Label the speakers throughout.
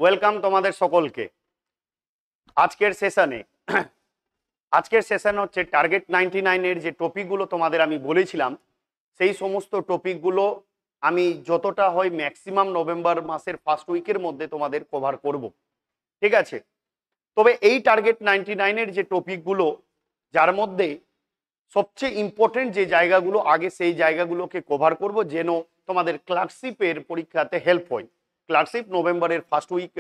Speaker 1: Welcome তোমাদের সকলকে আজকের সেশনে। আজকের সেশন হচ্ছে টার্গেট 99 এর যে টপিকগুলো তোমাদের আমি বলেছিলাম সেই সমস্ত টপিকগুলো আমি যতটা হয় ম্যাক্সিমাম নভেম্বর মাসের ফার্স্ট উইকের মধ্যে তোমাদের কভার করব, ঠিক আছে? তবে এই টার্গেট 99 এর যে টপিকগুলো, যার মধ্যে সবচেয়ে ইম্পর্টেন্ট যে জায়গাগুলো আগে সেই জায়গাগুলোকে কভার করব যেন তোমাদের ক্লার্কশিপের পরীক্ষাতে হেল্প হয়। ক্লার্কশিপ নভেম্বরের ফার্স্ট উইক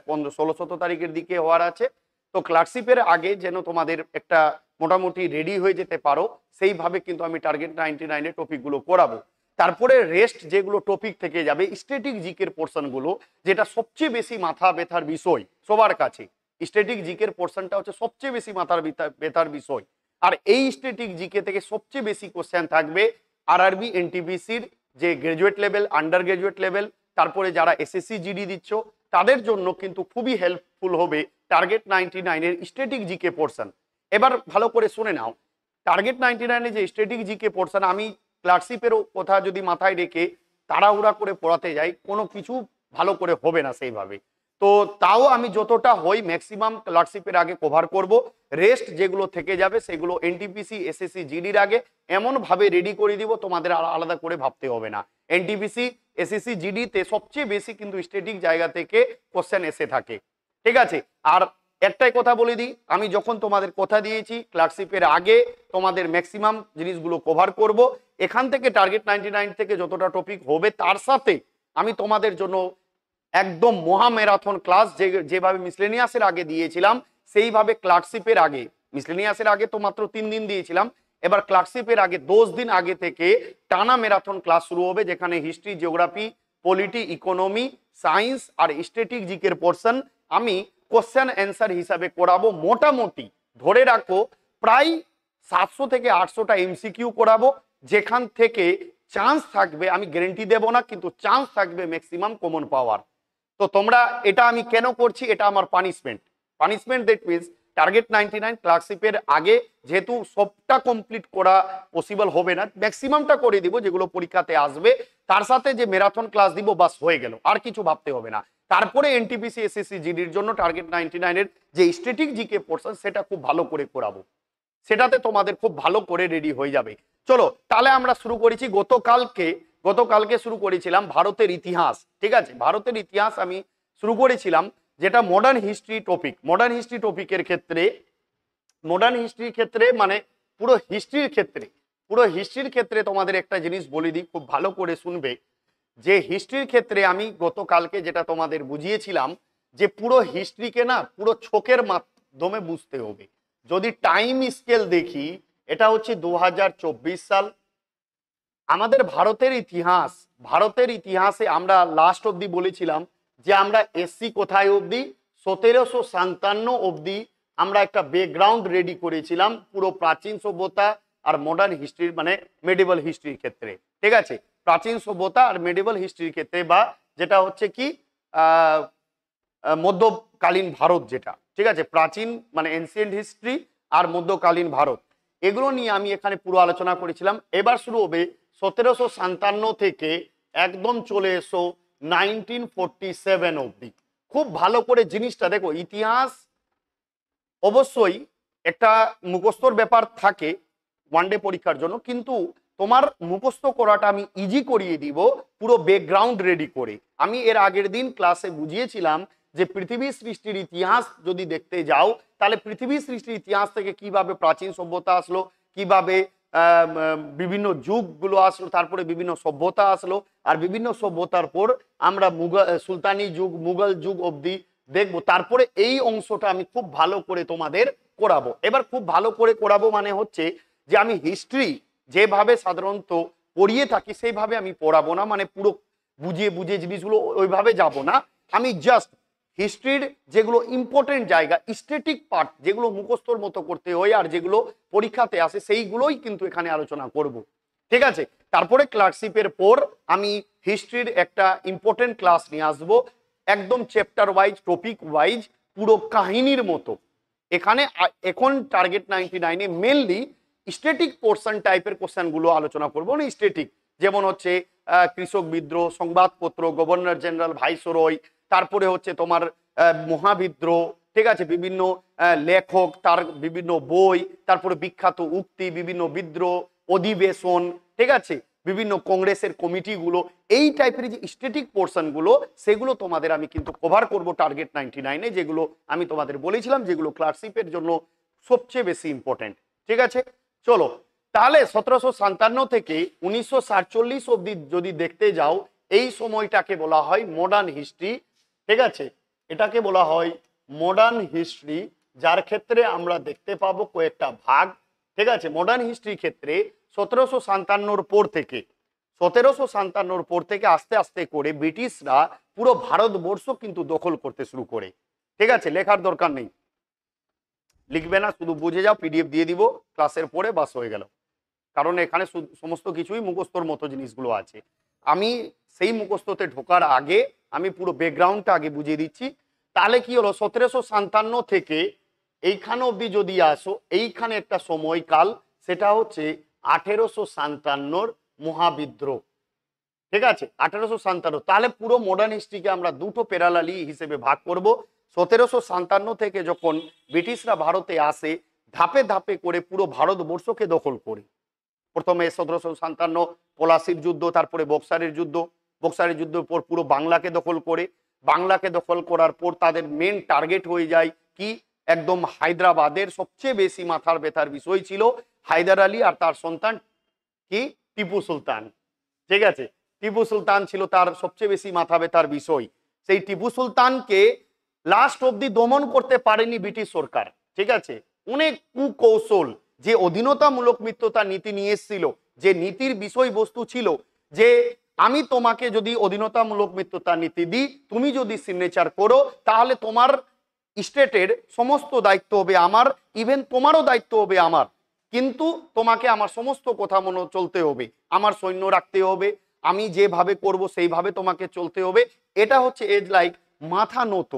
Speaker 1: 16-17 তারিখের দিকে হওয়ার আছে। তো ক্লার্কশিপের আগে যেন তোমাদের একটা মোটামুটি রেডি হয়ে যেতে পারো সেইভাবে কিন্তু আমি টার্গেট 99 এর টপিকগুলো করাবো। তারপরে রেস্ট যেগুলো টপিক থেকে যাবে স্ট্যাটিক জিকের পোর্শনগুলো, যেটা সবচেয়ে বেশি মাথা ব্যথার বিষয় সবার কাছে। স্ট্যাটিক জিকের পোর্শনটা হচ্ছে সবচেয়ে বেশি মাথার ব্যথার বিষয়। আর এই স্ট্যাটিক জিকে থেকে সবচেয়ে বেশি কোশ্চেন থাকবে আরআরবি এনটিপিসির যে graduate level, under graduate level, তারপরে যারা এসএসসি জিডি দিচ্ছ তাদের জন্য কিন্তু খুবই হেল্পফুল হবে টার্গেট 99 এর স্ট্যাটিক জিকে পোর্শন। এবার ভালো করে শুনে নাও, টার্গেট 99 এর যে স্ট্যাটিক জিকে পোর্শন, আমি ক্লার্কশিপেরও কথা যদি মাথায় রেখে তাড়াহুড়া করে পড়াতে যাই কোনো কিছু ভালো করে হবে না সেইভাবে। তো তাও আমি যতটা হই ম্যাক্সিমাম ক্লার্কশিপের আগে কভার করব। রেস্ট যেগুলো থেকে যাবে সেগুলো এনটিপিসি এসএসসি জিডির আগে এমনভাবে রেডি করে দিব তোমাদের আলাদা করে ভাবতে হবে না। এনটিপিসি এসএসসি জিডিতে সবচেয়ে বেশি কিন্তু স্ট্যাটিক জায়গা থেকে কোশ্চেন এসে থাকে, ঠিক আছে? আর একটাই কথা বলে দিই, আমি যখন তোমাদের কথা দিয়েছি ক্লার্কশিপের আগে তোমাদের ম্যাক্সিমাম জিনিসগুলো কভার করব। এখান থেকে টার্গেট 99 থেকে যতটা টপিক হবে তার সাথে আমি তোমাদের জন্য একদম মহা ম্যারাথন ক্লাস যেভাবে মিসলেনিয়াসের আগে দিয়েছিলাম সেইভাবে ক্লার্কশিপের আগে, মিসলেনিয়াসের আগে তো মাত্র 3 দিন দিয়েছিলাম, এবার ক্লার্কশিপের আগে 10 দিন আগে থেকে টানা ম্যারাথন ক্লাস শুরু হবে, যেখানে history, geography, polity, economy, science আর স্ট্যাটিক জিকের পোর্শন আমি কোশ্চেন অ্যান্সার হিসাবে করাবো। মোটামুটি ধরে রাখো প্রায় 700 থেকে 800টা এমসিকিউ করাবো, যেখান থেকে চান্স থাকবে, আমি গ্যারেন্টি দেব না কিন্তু চান্স থাকবে ম্যাক্সিমাম কমন পাওয়ার। তো তোমরা, এটা আমি কেন করছি, এটা আমার পানিশমেন্ট দ্যাট মিনস টার্গেট 99 ক্লার্কশিপের আগে যেহেতু সবটা কমপ্লিট করা পসিবল হবে না, ম্যাক্সিমামটা করে দিব যেগুলো পরীক্ষাতে আসবে, তার সাথে যে ম্যারাথন ক্লাস দিব বাস হয়ে গেল, আর কিছু ভাবতে হবে না। তারপরে এনটিপিসি এসএসসি জিডির জন্য টার্গেট 99 এর যে স্ট্যাটিক জিকে পোর্শন সেটা খুব ভালো করে করাবো, সেটাতে তোমাদের খুব ভালো করে রেডি হয়ে যাবে। চলো তাহলে আমরা শুরু করেছি। গতকালকে শুরু করেছিলাম ভারতের ইতিহাস, ঠিক আছে? ভারতের ইতিহাস আমি শুরু করেছিলাম, যেটা modern history topic. Modern history টপিকের ক্ষেত্রে, মডার্ন হিস্ট্রির ক্ষেত্রে মানে পুরো হিস্ট্রির ক্ষেত্রে তোমাদের একটা জিনিস বলে দিই, খুব ভালো করে শুনবে। যে হিস্ট্রির ক্ষেত্রে আমি গতকালকে যেটা তোমাদের বুঝিয়েছিলাম যে পুরো হিস্ট্রিকে না পুরো ছকের মাধ্যমে বুঝতে হবে। যদি টাইম স্কেল দেখি, এটা হচ্ছে 2024 সাল। আমাদের ভারতের ইতিহাসে আমরা লাস্ট অব্দি বলেছিলাম যে আমরা এসসি কোথায় অব্দি, 1757 অব্দি আমরা একটা ব্যাকগ্রাউন্ড রেডি করেছিলাম পুরো প্রাচীন সভ্যতা আর মডার্ন হিস্ট্রির মানে মেডিভেল হিস্ট্রির ক্ষেত্রে, ঠিক আছে? প্রাচীন সভ্যতা আর মেডিভেল হিস্ট্রির ক্ষেত্রে, বা যেটা হচ্ছে কি মধ্যকালীন ভারত, যেটা, ঠিক আছে? প্রাচীন মানে এনসিয়েন্ট হিস্ট্রি আর মধ্যকালীন ভারত, এগুলো নিয়ে আমি এখানে পুরো আলোচনা করেছিলাম। এবার শুরু হবে 1757 থেকে একদম চলে এসো 1947 অব্দি। খুব ভালো করে জিনিসটা দেখো। ইতিহাস অবশ্যই একটা মুখস্থর ব্যাপার থাকে ওয়ানডে পরীক্ষার জন্য, কিন্তু তোমার মুখস্থ করাটা আমি ইজি করিয়ে দিব পুরো ব্যাকগ্রাউন্ড রেডি করে। আমি এর আগের দিন ক্লাসে বুঝিয়েছিলাম যে পৃথিবী সৃষ্টির ইতিহাস যদি দেখতে যাও তাহলে পৃথিবী সৃষ্টির ইতিহাস থেকে কিভাবে প্রাচীন সভ্যতা আসলো, কিভাবে বিভিন্ন যুগগুলো আসলো, তারপরে বিভিন্ন সভ্যতা আসলো, আর বিভিন্ন সভ্যতার পর আমরা সুলতানি যুগ, মুঘল যুগ অবধি দেখবো। তারপরে এই অংশটা আমি খুব ভালো করে তোমাদের করাবো। এবার খুব ভালো করে করাবো মানে হচ্ছে যে আমি হিস্ট্রি যেভাবে সাধারণত পড়িয়ে থাকি সেইভাবে আমি পড়াবো না, মানে পুরো বুঝিয়ে জিনিসগুলো ওইভাবে যাব না। আমি জাস্ট হিস্ট্রির যেগুলো ইম্পর্টেন্ট জায়গা, স্ট্যাটিক পার্ট যেগুলো মুখস্থর মতো করতে হয় আর যেগুলো পরীক্ষাতে আসে সেইগুলোই কিন্তু এখানে আলোচনা করব, ঠিক আছে? তারপরে ক্লার্কশিপের পর আমি হিস্ট্রির একটা ইম্পর্টেন্ট ক্লাস নিয়ে আসবো, একদম চ্যাপ্টার ওয়াইজ, টপিক ওয়াইজ, পুরো কাহিনীর মতো। এখানে এখন টার্গেট 99 মেনলি স্ট্যাটিক পোর্শন টাইপের কোশ্চেনগুলো আলোচনা করবো না। স্ট্যাটিক যেমন হচ্ছে কৃষক বিদ্রোহ, সংবাদপত্র, গভর্নর জেনারেল, ভাইসরয়, তারপরে হচ্ছে তোমার মহাবিদ্রোহ, ঠিক আছে, বিভিন্ন লেখক, তার বিভিন্ন বই, তারপরে বিখ্যাত উক্তি, বিভিন্ন বিদ্রোহ, অধিবেশন, ঠিক আছে, বিভিন্ন কংগ্রেসের কমিটিগুলো, এই টাইপের যে স্ট্যাটিক পোর্শনগুলো, সেগুলো তোমাদের আমি কিন্তু কভার করব টার্গেট 99-এ, যেগুলো আমি তোমাদের বলেছিলাম যেগুলো ক্লার্কশিপের জন্য সবচেয়ে বেশি ইম্পর্টেন্ট। ঠিক আছে, চলো তাহলে 1757 থেকে 1947 অব্দি যদি দেখতে যাও, এই সময়টাকে বলা হয় মডার্ন হিস্ট্রি। ঠিক আছে, এটাকে বলা হয় মডার্ন হিস্ট্রি, যার ক্ষেত্রে আমরা দেখতে পাবো কয়েকটা ভাগ। ঠিক আছে, মডার্ন হিস্ট্রির ক্ষেত্রে 1757 পর থেকে 1757 পর থেকে আস্তে আস্তে করে ব্রিটিশরা পুরো ভারতবর্ষ কিন্তু দখল করতে শুরু করে। ঠিক আছে, লেখার দরকার নেই, লিখবে না, শুধু বুঝে যাও, পিডিএফ দিয়ে দিব ক্লাসের পরে, বাস হয়ে গেল। কারণ এখানে সমস্ত কিছুই মুখস্থর মতো জিনিসগুলো আছে। আমি সেই মুখস্থতে ঢোকার আগে আমি পুরো ব্যাকগ্রাউন্ডটা আগে বুঝিয়ে দিচ্ছি। তাহলে কি হলো, 1757 থেকে এইখানে অবধি যদি আসো, এইখানে একটা সময়কাল, সেটা হচ্ছে 1857 মহাবিদ্রোহ। ঠিক আছে, 1857। তাহলে পুরো মডার্ন হিস্ট্রিকে আমরা দুটো প্যারালালি হিসেবে ভাগ করব। 1757 থেকে যখন ব্রিটিশরা ভারতে আসে, ধাপে ধাপে করে পুরো ভারতবর্ষকে দখল করে। প্রথমে 1757 পলাশির যুদ্ধ, তারপরে বক্সারের যুদ্ধ, বক্সারের যুদ্ধের পর পুরো বাংলাকে দখল করে। বাংলাকে দখল করার পর তাদের মেন টার্গেট হয়ে যায় কি, একদম হায়দ্রাবাদের সবচেয়ে বেশি মাথার ব্যথার বিষয় ছিল হায়দার আলী আর তার সন্তান কি, টিপু সুলতান। ঠিক আছে, টিপু সুলতান ছিল তার সবচেয়ে বেশি মাথা ব্যথার বিষয়। সেই টিপু সুলতানকে লাস্ট অব্দি দমন করতে পারেনি ব্রিটিশ সরকার। ঠিক আছে, অনেক কুকৌশল, যে অধীনতামূলক মিত্রতা নীতি নিয়ে এসেছিল, যে নীতির বিষয়বস্তু ছিল যে আমি তোমাকে যদি অধীনতামূলক মিত্রতা নীতি দিই, তুমি যদি সিগনেচার করো, তাহলে তোমার স্টেটের সমস্ত দায়িত্ব হবে আমার, ইভেন তোমারও দায়িত্ব হবে আমার, কিন্তু তোমাকে আমার সমস্ত কথা মনে চলতে হবে, আমার সৈন্য রাখতে হবে, আমি যেভাবে করব সেইভাবে তোমাকে চলতে হবে। এটা হচ্ছে এজ লাইক মাথা নত।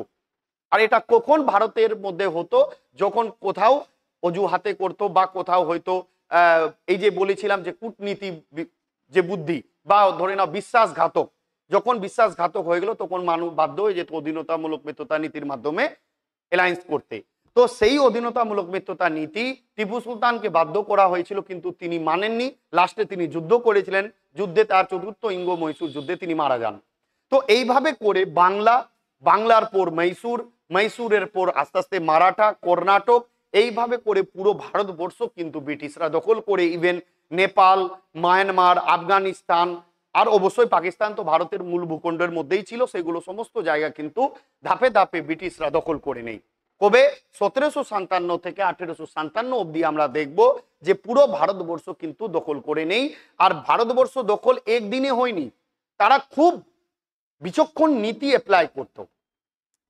Speaker 1: আর এটা কখন ভারতের মধ্যে হতো, যখন কোথাও অজুহাতে করতো বা কোথাও হয়তো এই যে বলেছিলাম যে কূটনীতি যে বুদ্ধি বা ধরে নাও বিশ্বাসঘাতক, যখন বিশ্বাসঘাতক হয়ে গেল তখন মানুষ বাধ্য হয়ে যেত অধীনতামূলক মিত্রতা নীতির মাধ্যমে অ্যালায়েন্স করতে। তো সেই অধীনতামূলক মিত্রতা নীতি টিপু সুলতানকে বাধ্য করা হয়েছিল, কিন্তু তিনি মানেননি। লাস্টে তিনি যুদ্ধ করেছিলেন, যুদ্ধে তার চতুর্থ ইঙ্গ মহীশূর যুদ্ধে তিনি মারা যান। তো এইভাবে করে বাংলার পর মহীশূর, মহীশূরের পর আস্তে আস্তে মারাঠা, কর্ণাটক, এইভাবে করে পুরো ভারতবর্ষ কিন্তু ব্রিটিশরা দখল করে। ইভেন নেপাল, মায়ানমার, আফগানিস্তান আর অবশ্যই পাকিস্তান তো ভারতের মূল ভূখণ্ডের মধ্যেই ছিল, সেগুলো সমস্ত জায়গা কিন্তু ধাপে ধাপে ব্রিটিশরা দখল করে নেই। কবে, 1757 থেকে 1857 অব্দি আমরা দেখব যে পুরো ভারতবর্ষ কিন্তু দখল করে নেই। আর ভারতবর্ষ দখল একদিনে হয়নি, তারা খুব বিচক্ষণ নীতি অ্যাপ্লাই করত।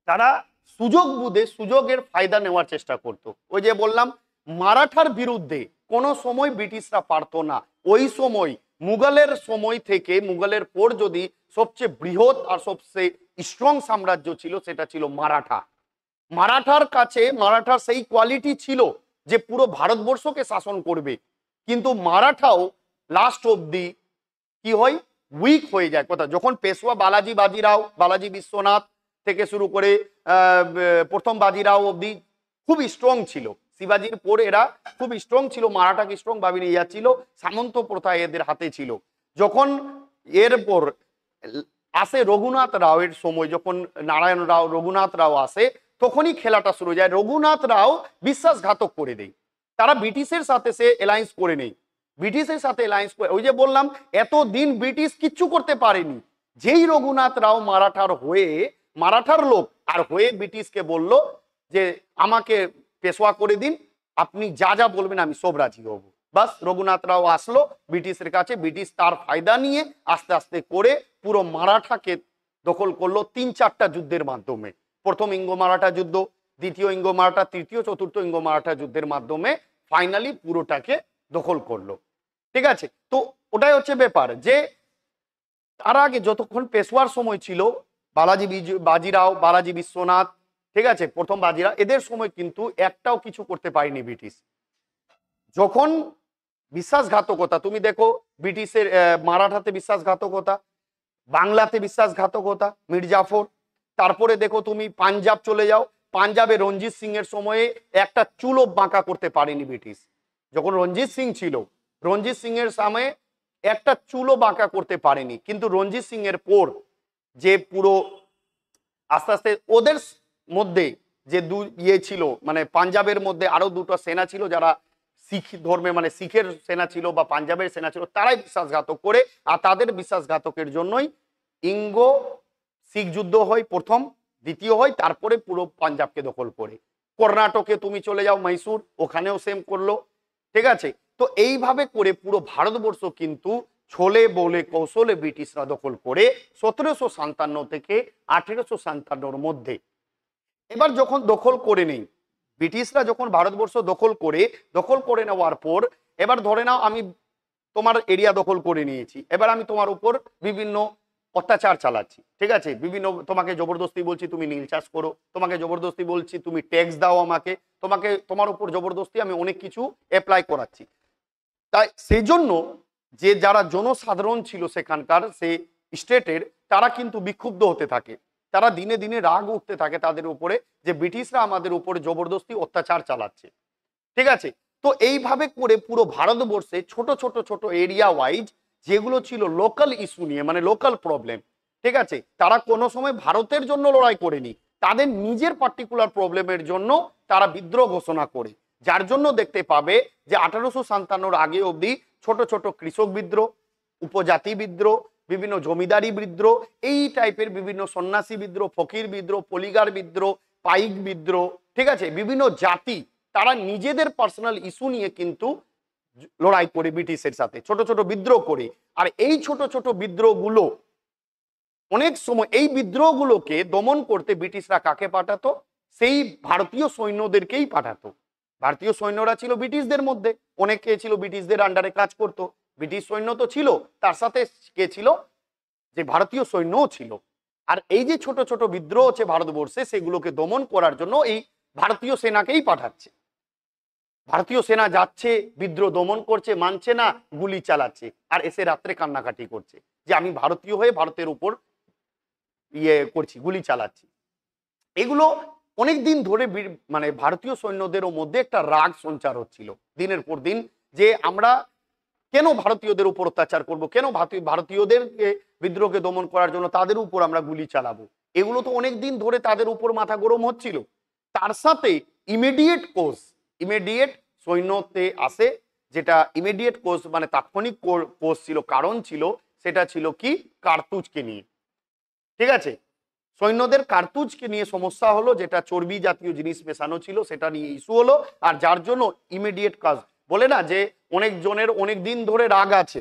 Speaker 1: তারা সুযোগ বুঝে সুযোগের ফায়দা নেওয়ার চেষ্টা করত। ওই যে বললাম, মারাঠার বিরুদ্ধে কোনো সময় ব্রিটিশরা পারতো না। ওই সময় মুঘলের সময় থেকে, মুঘলের পর যদি সবচেয়ে বৃহৎ আর সবচেয়ে স্ট্রং সাম্রাজ্য ছিল, সেটা ছিল মারাঠা। মারাঠার কাছে, মারাঠার সেই কোয়ালিটি ছিল যে পুরো ভারতবর্ষকে শাসন করবে, কিন্তু মারাঠাও লাস্ট অব্দি কি হয়, উইক হয়ে যায়। কথা যখন পেশোয়া বালাজি বাজিরাও, বালাজি বিশ্বনাথ থেকে শুরু করে প্রথম বাজিরাও অব্দি খুব স্ট্রং ছিল, শিবাজির পর এরা খুব স্ট্রং ছিল, মারাঠাকে স্ট্রং ভাবে নিয়ে যাচ্ছিল, সামন্ত প্রথা এদের হাতে ছিল। যখন এরপর আসে রঘুনাথ রাওয়ের সময়, যখন নারায়ণ রাও, রঘুনাথ রাও আসে, তখনই খেলাটা শুরু যায়। রঘুনাথ রাও বিশ্বাসঘাতক করে দেয়, তারা ব্রিটিশের সাথে সে অ্যালায়েন্স করে নেই, ব্রিটিশের সাথে অ্যালায়েন্স করে। ওই যে বললাম, এতদিন ব্রিটিশ কিচ্ছু করতে পারেনি। যেই রঘুনাথ রাও মারাঠার হয়ে, মারাঠার লোক আর হয়ে ব্রিটিশকে বলল যে আমাকে পেশোয়া করে দিন, আপনি যা যা বলবেন আমি সব রাজি হব। বাস রঘুনাথ রাও আসলো ব্রিটিশের কাছে, ব্রিটিশ তার ফায়দা নিয়ে আস্তে আস্তে করে পুরো মারাঠাকে দখল করলো 3-4টা যুদ্ধের মাধ্যমে। প্রথম ইঙ্গ মারাঠা যুদ্ধ, দ্বিতীয় ইঙ্গ মারাঠা, তৃতীয়, চতুর্থ ইঙ্গ মারাঠা যুদ্ধের মাধ্যমে ফাইনালি পুরোটাকে দখল করলো। ঠিক আছে, তো ওটাই হচ্ছে ব্যাপার যে তার আগে যতক্ষণ পেশোয়ার সময় ছিল, বাজিরাও, বালাজি বিশ্বনাথ, ঠিক আছে, প্রথম বাজিরাও, এদের সময় কিন্তু একটাও কিছু করতে পারেনি ব্রিটিশ। যখন বিশ্বাসঘাতকতা, তুমি দেখো ব্রিটিশের মারাঠাতে বিশ্বাসঘাতকতা, বাংলাতে বিশ্বাসঘাতকতা, মির্জাফর, তারপরে দেখো তুমি পাঞ্জাব চলে যাও, পাঞ্জাবে রঞ্জিত সিং এর সময়ে একটা চুলো বাঁকা করতে পারেনি ব্রিটিশ। যখন রঞ্জিত সিং ছিল, রঞ্জিত সিং এর সময়ে একটা চুলো বাঁকা করতে পারেনি, কিন্তু রঞ্জিত সিং এর পর যে পুরো আস্তে আস্তে ওদের মধ্যে যে ছিল, মানে পাঞ্জাবের মধ্যে আরো দুটো সেনা ছিল যারা শিখ ধর্মে, মানে শিখের সেনা ছিল বা পাঞ্জাবের সেনা ছিল, তারাই বিশ্বাসঘাতক করে, আর তাদের বিশ্বাসঘাতকের জন্যই ইঙ্গো শিখ যুদ্ধ হয় প্রথম, দ্বিতীয় হয়, তারপরে পুরো পাঞ্জাবকে দখল করে। কর্ণাটকে তুমি চলে যাও, মহীশূর, ওখানেও সেম করলো। ঠিক আছে, তো এইভাবে করে পুরো ভারতবর্ষ কিন্তু ছলে বলে কৌশলে ব্রিটিশরা দখল করে 1757 থেকে 1857 মধ্যে। এবার যখন দখল করে নেই ব্রিটিশরা, যখন ভারতবর্ষ দখল করে নেওয়ার পর, এবার ধরে নাও আমি তোমার এরিয়া দখল করে নিয়েছি, এবার আমি তোমার উপর বিভিন্ন অত্যাচার চালাচ্ছি। ঠিক আছে, বিভিন্ন তোমাকে জবরদস্তি বলছি তুমি নীল চাষ করো, তোমাকে জবরদস্তি বলছি তুমি ট্যাক্স দাও আমাকে, তোমার উপর জবরদস্তি আমি অনেক কিছু অ্যাপ্লাই করাচ্ছি। তাই সেই জন্য যে যারা জনসাধারণ ছিল সেখানকার সে স্টেটের, তারা কিন্তু বিক্ষুব্ধ হতে থাকে, তারা দিনে দিনে রাগ উঠতে থাকে তাদের উপরে যে ব্রিটিশরা আমাদের উপরে জবরদস্তি অত্যাচার চালাচ্ছে। ঠিক আছে, তো এইভাবে করে পুরো ভারতবর্ষে ছোট ছোট ছোট এরিয়া ওয়াইজ যেগুলো ছিল লোকাল ইস্যু নিয়ে, মানে লোকাল প্রবলেম, ঠিক আছে, তারা কোনো সময় ভারতের জন্য লড়াই করেনি, তাদের নিজের পার্টিকুলার প্রবলেমের জন্য তারা বিদ্রোহ ঘোষণা করে। যার জন্য দেখতে পাবে যে 1857 আগে অবধি ছোট ছোট কৃষক বিদ্রোহ, উপজাতি বিদ্রোহ, বিভিন্ন জমিদারি বিদ্রোহ, এই টাইপের বিভিন্ন সন্ন্যাসী বিদ্রোহ, ফকির বিদ্রোহ, পলিগার বিদ্রোহ, পাইক বিদ্রোহ, ঠিক আছে, বিভিন্ন জাতি তারা নিজেদের পার্সোনাল ইস্যু নিয়ে কিন্তু লড়াই করে ব্রিটিশের সাথে, ছোট ছোট বিদ্রোহ করে। আর এই ছোট ছোট বিদ্রোহগুলো অনেক সময়, এই বিদ্রোহগুলোকে দমন করতে ব্রিটিশরা কাকে পাঠাতো? সেই ভারতীয় সৈন্যদেরকেই পাঠাতো। ভারতীয় সৈন্যরা ছিল ব্রিটিশদের মধ্যে, অনেকে ছিল ব্রিটিশদের আন্ডারে কাজ করত, ব্রিটিশ সৈন্য তো ছিল, তার সাথে কে ছিল? যে ভারতীয় সৈন্যও ছিল। আর এই যে ছোট ছোট বিদ্রোহ হচ্ছে ভারতবর্ষে, সেগুলোকে দমন করার জন্য এই ভারতীয় সেনাকেই পাঠাচ্ছে। ভারতীয় সেনা যাচ্ছে, বিদ্রোহ দমন করছে, মানছে না, গুলি চালাচ্ছে, আর এসে রাত্রে কান্নাকাটি করছে যে আমি ভারতীয় হয়ে ভারতের উপর করছি, গুলি চালাচ্ছি। এগুলো অনেক দিন ধরে মানে ভারতীয় সৈন্যদের মধ্যে একটা রাগ সঞ্চার হচ্ছিল দিনের পর দিন, যে আমরা কেন ভারতীয়দের উপর অত্যাচার করব, কেন ভারতীয়দেরকে বিদ্রোহকে দমন করার জন্য তাদের উপর আমরা গুলি চালাবো। এগুলো তো অনেক দিন ধরে তাদের উপর মাথা গরম হচ্ছিল। তার সাথে ইমিডিয়েট সৈন্যতে আসে, যেটা ইমিডিয়েট কোজ মানে তাৎক্ষণিক কোজ ছিল, কারণ ছিল, সেটা ছিল কি? কার্তুজকে নিয়ে। ঠিক আছে, সৈন্যদের কার্তুজকে নিয়ে সমস্যা হলো, যেটা চর্বি জাতীয় জিনিস মেশানো ছিল, সেটা নিয়ে ইস্যু হলো। আর যার জন্য ইমিডিয়েট কাজ, বলে না যে অনেক জনের অনেক দিন ধরে রাগ আছে,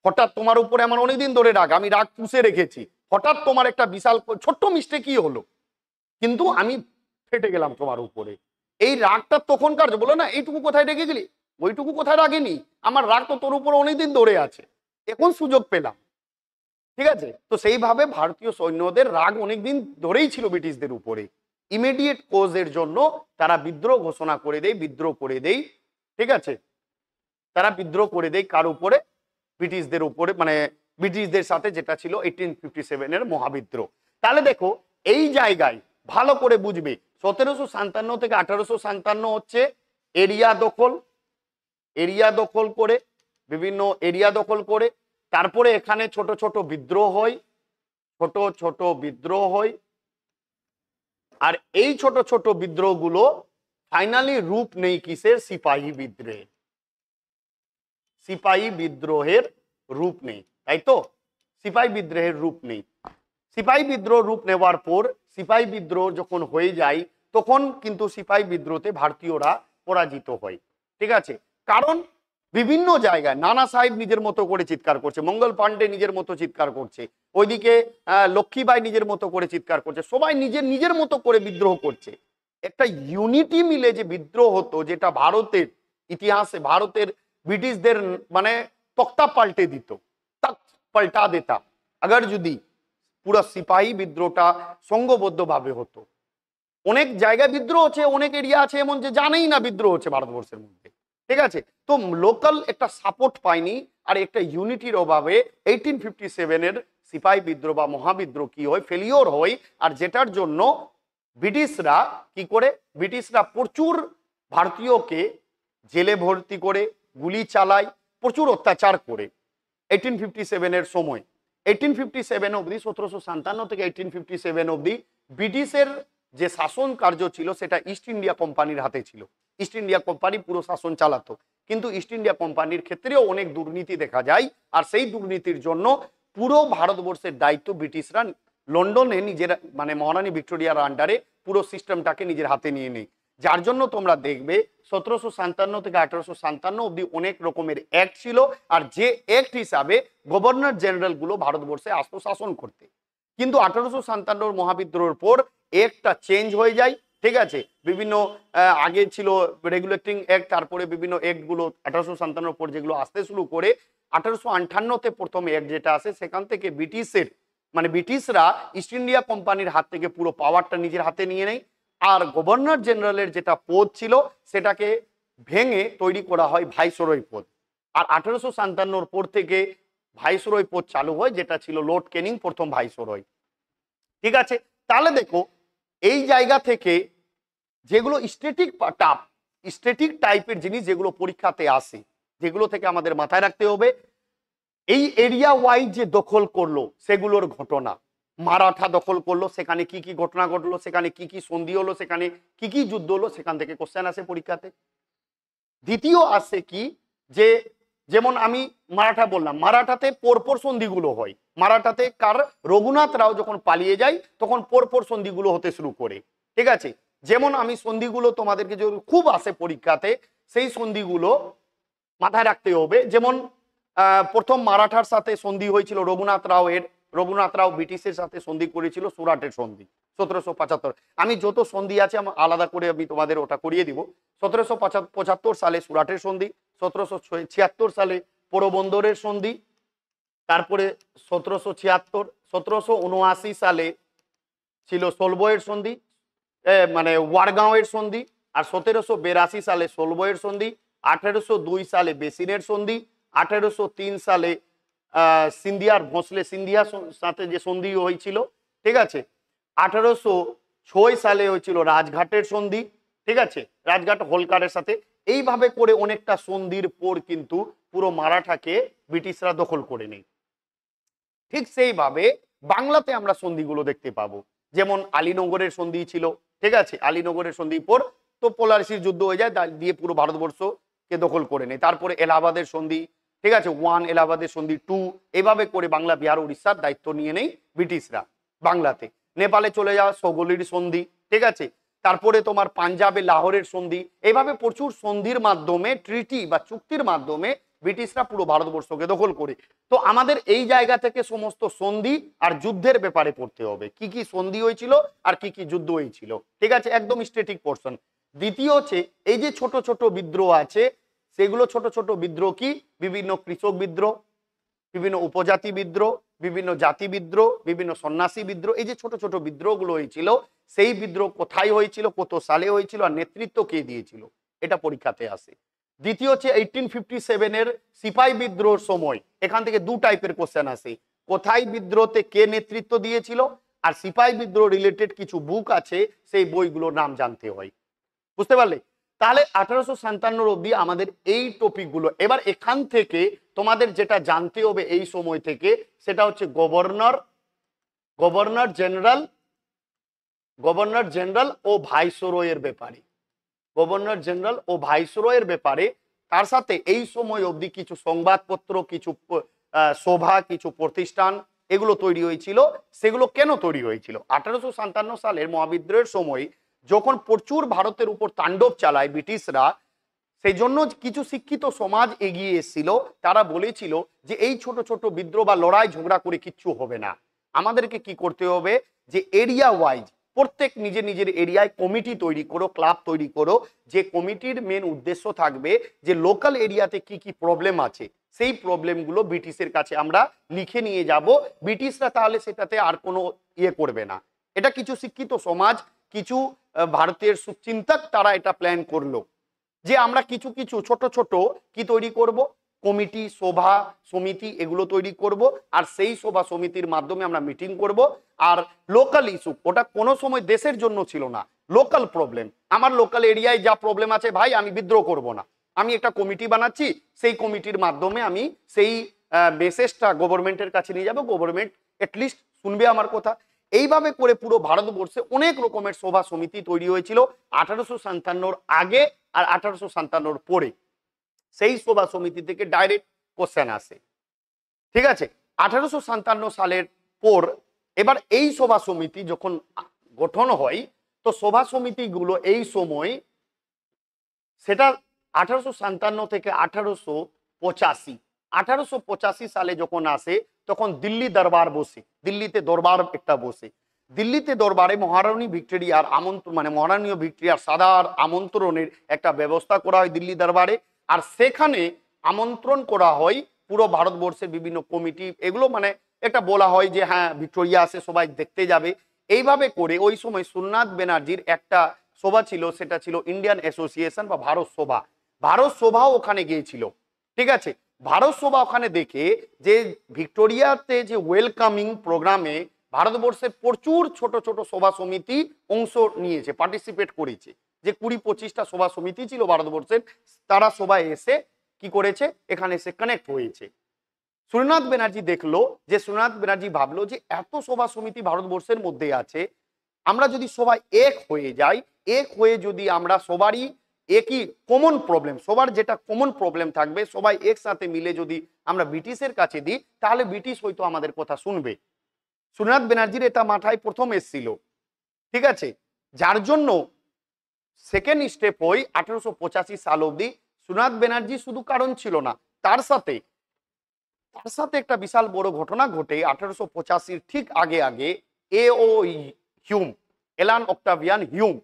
Speaker 1: হঠাৎ তোমার উপরে আমার অনেক দিন ধরে রাগ, আমি রাগ পুষে রেখেছি, হঠাৎ তোমার একটা বিশাল ছোট্ট মিস্টেকই হলো, কিন্তু আমি ফেটে গেলাম তোমার উপরে। এই রাগটা তখনকার, বলো না এইটুকু কোথায় রেখে গেলি, ওইটুকু কোথায় রাগেনি, আমার রাগ তো তোর উপর অনেকদিন ধরে আছে, এখন সুযোগ পেলাম। ঠিক আছে, তো সেইভাবে ভারতীয় সৈন্যদের রাগ অনেকদিন ধরেই ছিল ব্রিটিশদের উপরে। ইমিডিয়েট কোজের জন্য তারা বিদ্রোহ ঘোষণা করে দেয়, বিদ্রোহ করে দেয়। ঠিক আছে, তারা বিদ্রোহ করে দেয় কার উপরে? ব্রিটিশদের উপরে, মানে ব্রিটিশদের সাথে যেটা ছিল 1857 মহাবিদ্রোহ। তাহলে দেখো এই জায়গায় ভালো করে বুঝবে, 1757 থেকে 1857 হচ্ছে এরিয়া দখল করে, বিভিন্ন এরিয়া দখল করে, তারপরে এখানে ছোট ছোট বিদ্রোহ হয়, আর এই ছোট ছোট বিদ্রোহগুলো ফাইনালি রূপ নেই কিসের? সিপাহী বিদ্রোহের রূপ নেই, তাই তো? সিপাহী বিদ্রোহের রূপ নেই। সিপাহী বিদ্রোহ রূপ নেওয়ার পর, সিপাহী বিদ্রোহ যখন হয়ে যায়, তখন কিন্তু সিপাহী বিদ্রোহতে ভারতীয়রা পরাজিত হয়। ঠিক আছে, কারণ বিভিন্ন জায়গায় নানা সাহেব নিজের মতো করে চিৎকার করছে, মঙ্গল পান্ডে নিজের মতো চিৎকার করছে, ওইদিকে লক্ষ্মীবাই নিজের মতো করে চিৎকার করছে, সবাই নিজের মতো করে বিদ্রোহ করছে। একটা ইউনিটি মিলে যে বিদ্রোহ হতো, যেটা ভারতের ইতিহাসে ভারতের ব্রিটিশদের মানে তক্তা পাল্টে দিত, পাল্টা দেতা আগার যদি পুরো সিপাহী বিদ্রোহটা সংঘবদ্ধ ভাবে হতো। অনেক জায়গায় বিদ্রোহ হচ্ছে, অনেক এরিয়া আছে এমন যে জানেই না বিদ্রোহ হচ্ছে ভারতবর্ষের মধ্যে। ঠিক আছে, তো লোকাল একটা সাপোর্ট পায়নি, আর একটা ইউনিটির অভাবে 1857 সিপাহী বিদ্রোহ বা মহাবিদ্রোহ কি হয়, ফেলিওর হয়, আর যেটার জন্য ব্রিটিশরা কি করে, ব্রিটিশরা প্রচুর ভারতীয়কে জেলে ভর্তি করে, গুলি চালায়, প্রচুর অত্যাচার করে 1857 সময়। 1857 অবধি, 1757 থেকে 1857 অবধি ব্রিটিশের যে শাসন কার্য ছিল সেটা ইস্ট ইন্ডিয়া কোম্পানির হাতে ছিল। ইস্ট ইন্ডিয়া কোম্পানি পুরো শাসন চালাতো, কিন্তু ইস্ট ইন্ডিয়া কোম্পানির ক্ষেত্রেও অনেক দুর্নীতি দেখা যায়, আর সেই দুর্নীতির জন্য পুরো ভারতবর্ষের দায়িত্ব ব্রিটিশরা লন্ডনে নিজের মানে মহারানী ভিক্টোরিয়ার আন্ডারে পুরো সিস্টেমটাকে নিজের হাতে নিয়ে নেয়। যার জন্য তোমরা দেখবে 1757 থেকে 1857 অবধি অনেক রকমের অ্যাক্ট ছিল, আর যে অ্যাক্ট হিসাবে গভর্নর জেনারেল গুলো ভারতবর্ষে আসতো শাসন করতে। কিন্তু 1857 মহাবিদ্রোহের পর অ্যাক্টটা চেঞ্জ হয়ে যায়, ঠিক আছে। বিভিন্ন আগে ছিল রেগুলেটিং অ্যাক্ট, তারপরে বিভিন্ন অ্যাক্ট গুলো 1857 পর যেগুলো আসতে শুরু করে 1858-তে প্রথম অ্যাক্ট যেটা আসে, সেখান থেকে ব্রিটিশের মানে ব্রিটিশরা ইস্ট ইন্ডিয়া কোম্পানির হাত থেকে পুরো পাওয়ারটা নিজের হাতে নিয়ে নেয়, আর গভর্নর জেনারেলের যেটা পদ ছিল সেটাকে ভেঙে তৈরি করা হয় ভাইসরয় পদ। আর 1857 পর থেকে ভাইসরয় পদ চালু হয়, যেটা ছিল লর্ড ক্যানিং প্রথম ভাইসরয়, ঠিক আছে। তাহলে দেখো এই জায়গা থেকে যেগুলো স্ট্যাটিক টাইপের জিনিস যেগুলো পরীক্ষাতে আসে, যেগুলো থেকে আমাদের মাথায় রাখতে হবে, এই এরিয়া ওয়াইজ যে দখল করলো সেগুলোর ঘটনা, মারাঠা দখল করলো, সেখানে কি কি ঘটনা ঘটলো, সেখানে কি কি সন্ধি হলো, সেখানে কি কি যুদ্ধ হলো, সেখান থেকে কোশ্চেন আসে পরীক্ষাতে। দ্বিতীয় আসে কি, যে যেমন আমি মারাঠা বললাম, মারাঠাতে পরপর সন্ধিগুলো হয়। মারাঠাতে কার, রঘুনাথ রাও যখন পালিয়ে যায় তখন পরপর সন্ধিগুলো হতে শুরু করে, ঠিক আছে। যেমন আমি সন্ধিগুলো তোমাদেরকে যে খুব আসে পরীক্ষাতে, সেই সন্ধিগুলো মাথায় রাখতে হবে। যেমন প্রথম মারাঠার সাথে সন্ধি হয়েছিল রঘুনাথ রাও এর, রঘুনাথ রাও ব্রিটিশের সাথে সন্ধি করেছিল সুরাটের সন্ধি 1775। আমি যত সন্ধি আছে আলাদা করে আমি তোমাদের ওটা করিয়ে দিব। 1775 সালে সুরাটের সন্ধি, 1776 সালে পোরবন্দরের সন্ধি, তারপরে 1776, 1779 সালে ছিল সোলবয়ের সন্ধি, মানে ওয়ারগাঁওয়ের সন্ধি, আর 1782 সালে সোলবয়ের সন্ধি, 1802 সালে বেসিনের সন্ধি, 1803 সালে সিন্ধিয়ার ভোঁসলে সিন্ধিয়ার সাথে যে সন্ধি হয়েছিল, ঠিক আছে। 1806 সালে হয়েছিল রাজঘাটের সন্ধি, ঠিক আছে, রাজঘাট হোলকারের সাথে। এইভাবে করে অনেকটা সন্ধির পর কিন্তু পুরো মারাঠাকে ব্রিটিশরা দখল করে নেয়। ঠিক সেইভাবে বাংলাতে আমরা সন্ধিগুলো দেখতে পাবো। যেমন আলীনগরের সন্ধি ছিল, ঠিক আছে, আলীনগরের সন্ধির পর তো পলাশির যুদ্ধ হয়ে যায়, দিয়ে পুরো ভারতবর্ষকে দখল করে নেয়। তারপরে এলাহাবাদের সন্ধি, ঠিক আছে, 1, এলাহাবাদের সন্ধি 2, এভাবে করে বাংলা, বিহার, উড়িষ্যার দায়িত্ব নিয়ে নেই ব্রিটিশরা বাংলাতে। নেপালে চলে যাওয়া সগলির সন্ধি, ঠিক আছে, তারপরে তোমার পাঞ্জাবে লাহোরের সন্ধি। এইভাবে প্রচুর সন্ধির মাধ্যমে, ট্রিটি বা চুক্তির মাধ্যমে ব্রিটিশরা পুরো ভারতবর্ষকে দখল করে। তো আমাদের এই জায়গা থেকে সমস্ত সন্ধি আর যুদ্ধের ব্যাপারে পড়তে হবে, কি কি সন্ধি হয়েছিল আর কি কি যুদ্ধ হয়েছিল, ঠিক আছে, একদম স্ট্যাটিক পোর্শন। দ্বিতীয় হচ্ছে এই যে ছোট ছোট বিদ্রোহ আছে, সেগুলো ছোট ছোট বিদ্রোহ কি, বিভিন্ন কৃষক বিদ্রোহ, বিভিন্ন উপজাতি বিদ্রোহ, বিভিন্ন জাতি বিদ্রোহ, বিভিন্ন সন্ন্যাসী বিদ্রোহ। এই যে ছোট ছোট বিদ্রোহগুলো হয়েছিল, সেই বিদ্রোহ কোথায় হয়েছিল, কত সালে হয়েছিল, আর নেতৃত্ব কে দিয়েছিল, এটা পরীক্ষাতে আসে। দ্বিতীয় হচ্ছে 1857 সিপাহী বিদ্রোহের সময়, এখান থেকে 2 টাইপের কোশ্চেন আসে, কোথায় বিদ্রোহতে কে নেতৃত্ব দিয়েছিল, আর সিপাহী বিদ্রোহ রিলেটেড কিছু বুক আছে, সেই বইগুলোর নাম জানতে হয়। বুঝতে পারলে? তাহলে 1857 অবধি আমাদের এই টপিকগুলো। এবার এখান থেকে তোমাদের যেটা জানতে হবে এই সময় থেকে, সেটা হচ্ছে গভর্নর জেনারেল ও ভাইসরয়ের ব্যাপারে, গভর্নর জেনারেল ও ভাইসরয়ের ব্যাপারে। তার সাথে এই সময় অবধি কিছু সংবাদপত্র, কিছু সভা, কিছু প্রতিষ্ঠান এগুলো তৈরি হয়েছিল। সেগুলো কেন তৈরি হয়েছিল? 1857 সালের মহাবিদ্রোহের সময় যখন প্রচুর ভারতের উপর তাণ্ডব চালায় ব্রিটিশরা, সেই জন্য কিছু শিক্ষিত সমাজ এগিয়ে এসেছিল। তারা বলেছিল যে এই ছোট ছোট বিদ্রোহ বা লড়াই ঝগড়া করে কিচ্ছু হবে না, আমাদেরকে কি করতে হবে, যে এরিয়া ওয়াইজ প্রত্যেক নিজের নিজের এরিয়ায় কমিটি তৈরি করো, ক্লাব তৈরি করো, যে কমিটির মেন উদ্দেশ্য থাকবে যে লোকাল এরিয়াতে কি কি প্রবলেম আছে, সেই প্রবলেমগুলো ব্রিটিশের কাছে আমরা লিখে নিয়ে যাব। ব্রিটিশরা তাহলে সেটাতে আর কোনো ইয়ে করবে না। এটা কিছু শিক্ষিত সমাজ, কিছু ভারতের সুচিন্তক, তারা এটা প্ল্যান করলো যে আমরা কিছু কিছু ছোট ছোট কি তৈরি করব, কমিটি, সভা সমিতি এগুলো তৈরি করব, আর সেই সভা সমিতির মাধ্যমে আমরা মিটিং করব। আর লোকাল ইস্যু, ওটা কোনো সময় দেশের জন্য ছিল না, লোকাল প্রবলেম, আমার লোকাল এরিয়ায় যা প্রবলেম আছে ভাই আমি বিদ্রোহ করব না, আমি একটা কমিটি বানাচ্ছি, সেই কমিটির মাধ্যমে আমি সেই মেসেজটা গভর্নমেন্টের কাছে নিয়ে যাব, গভর্নমেন্ট এটলিস্ট শুনবে আমার কথা। এইভাবে করে পুরো ভারতবর্ষে অনেক রকমের সভা সমিতি তৈরি হয়েছিল 1857 আগে আর 1857 পরে। সেই সভা সমিতি থেকে ডাইরেক্ট কোশ্চেন আসে, ঠিক আছে। 1857 সালের পর এবার এই সভা সমিতি যখন গঠন হয়, তো সভা সমিতিগুলো এই সময়, সেটা 1857 থেকে 1885, 1885 সালে যখন আসে তখন দিল্লি দরবার বসে, দিল্লিতে দরবার একটা বসে, দিল্লিতে দরবারে মহারানী ভিক্টোরিয়ার আমন্ত্রণ, মানে মহারানী ভিক্টোরিয়ার সাদার আমন্ত্রণের একটা ব্যবস্থা করা হয় দিল্লি দরবারে। আর সেখানে আমন্ত্রণ করা হয় পুরো ভারতবর্ষের বিভিন্ন কমিটি, এগুলো মানে একটা বলা হয় যে হ্যাঁ ভিক্টোরিয়া আসে, সবাই দেখতে যাবে। এইভাবে করে ওই সময় সোমনাথ ব্যানার্জির একটা সভা ছিল, সেটা ছিল ইন্ডিয়ান অ্যাসোসিয়েশন বা ভারত সভা। ভারত সভাও ওখানে গিয়েছিল, ঠিক আছে। ভারত সভা ওখানে দেখে যে ভিক্টোরিয়াতে যে ওয়েলকামিং প্রোগ্রামে ভারতবর্ষের প্রচুর ছোট ছোট সভা সমিতি অংশ নিয়েছে, পার্টিসিপেট করেছে, যে 20-25টা সভা সমিতি ছিল ভারতবর্ষের, তারা সবাই এসে কি করেছে, এখানে এসে কানেক্ট হয়েছে। সুরেন্দ্রনাথ ব্যানার্জি দেখলো, যে সুরেন্দ্রনাথ ব্যানার্জি ভাবলো যে এত সভা সমিতি ভারতবর্ষের মধ্যে আছে, আমরা যদি সবাই এক হয়ে যাই, এক হয়ে যদি আমরা সবারই একই কমন প্রবলেম, সবার যেটা কমন প্রবলেম থাকবে, সবাই একসাথে মিলে যদি আমরা ব্রিটিশের কাছে দিই, তাহলে ব্রিটিশ হয়তো আমাদের কথা শুনবে। সুরেন্দ্রনাথ ব্যানার্জির এটা মাথায় প্রথম এসেছিল, ঠিক আছে। যার জন্য সেকেন্ড স্টেপ হয় 1885 সাল অবধি সুরেন্দ্রনাথ ব্যানার্জি শুধু কারণ ছিল না, তার সাথে একটা বিশাল বড় ঘটনা ঘটে 1885 ঠিক আগে আগে। এ.ও. হিউম, এলান অক্টাভিয়ান হিউম,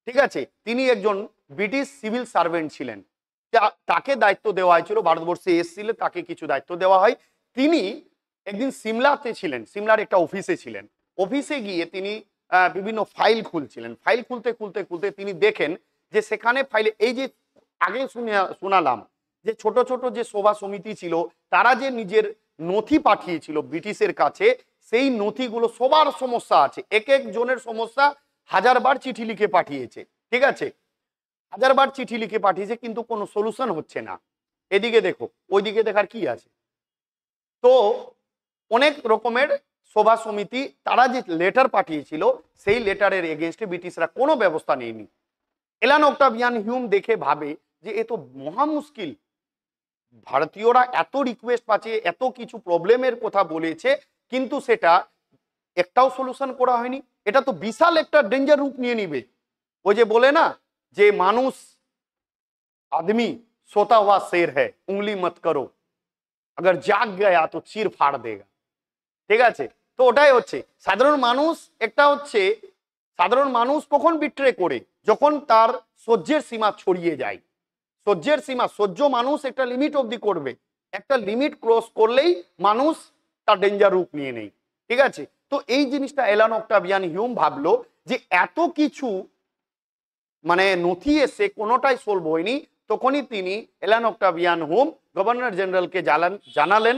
Speaker 1: ঠিক আছে, তিনি একজন ব্রিটিশ সিভিল সার্ভেন্ট ছিলেন, তাকে দায়িত্ব দেওয়া হয়েছিল, ভারতবর্ষে এসেছিলেন, তাকে কিছু দায়িত্ব দেওয়া হয়। তিনি একদিন সিমলাতে ছিলেন, সিমলার একটা অফিসে ছিলেন, অফিসে গিয়ে তিনি বিভিন্ন ফাইল খুলছিলেন, ফাইল খুলতে খুলতে খুলতে তিনি দেখেন যে সেখানে ফাইলে এই যে আগে শোনালাম যে ছোট ছোট যে সভা সমিতি ছিল, তারা যে নিজের নথি পাঠিয়েছিল ব্রিটিশের কাছে, সেই নথিগুলো সবার সমস্যা আছে, এক এক জনের সমস্যা, 1000 বার চিঠি লিখে পাঠিয়েছে, ঠিক আছে, 1000 বার চিঠি লিখে পাঠিয়েছে, কিন্তু কোনো সলিউশন হচ্ছে না। এদিকে দেখো, ওইদিকে দেখার কি আছে। তো অনেক রকমের সভা সমিতি তারা যে লেটার পাঠিয়েছিল, সেই লেটারের এগেনস্টে ব্রিটিশরা কোনো ব্যবস্থা নেয়নি। এলান অক্টাভিয়ান হিউম দেখে ভাবে যে এ তো মহা মুশকিল, ভারতীয়রা এত রিকোয়েস্ট পাচ্ছে, এত কিছু প্রবলেমের কথা বলেছে, কিন্তু সেটা একটাও সলিউশন করা হয়নি, এটা তো বিশাল একটা ডেঞ্জার রূপ নিয়ে নিবে। ওই যে বলে না যে মানুষ आदमी सोता हुआ शेर है, उंगली मत करो, अगर जाग गया तो চির ফাড় দেগা, ঠিক আছে। তো ওটাই হচ্ছে সাধারণ মানুষ, একটা হচ্ছে সাধারণ মানুষ কখন বিট্রে করে, যখন তার সহ্যের সীমা ছড়িয়ে যায়, সহ্যের সীমা, সহ্য মানুষ একটা লিমিট অবধি করবে, একটা লিমিট ক্রস করলেই মানুষ তার ডেঞ্জার রূপ নিয়ে নেয়, ঠিক আছে। তো এই জিনিসটা এলান অক্টাভিয়ান হিউম ভাবলো যে এত কিছু মানে নথি এসে কোনোটাই সলভ হয়নি, তখনই তিনি এলান অক্টাভিয়ান হিউম গভর্নর জেনারেলকে জানালেন,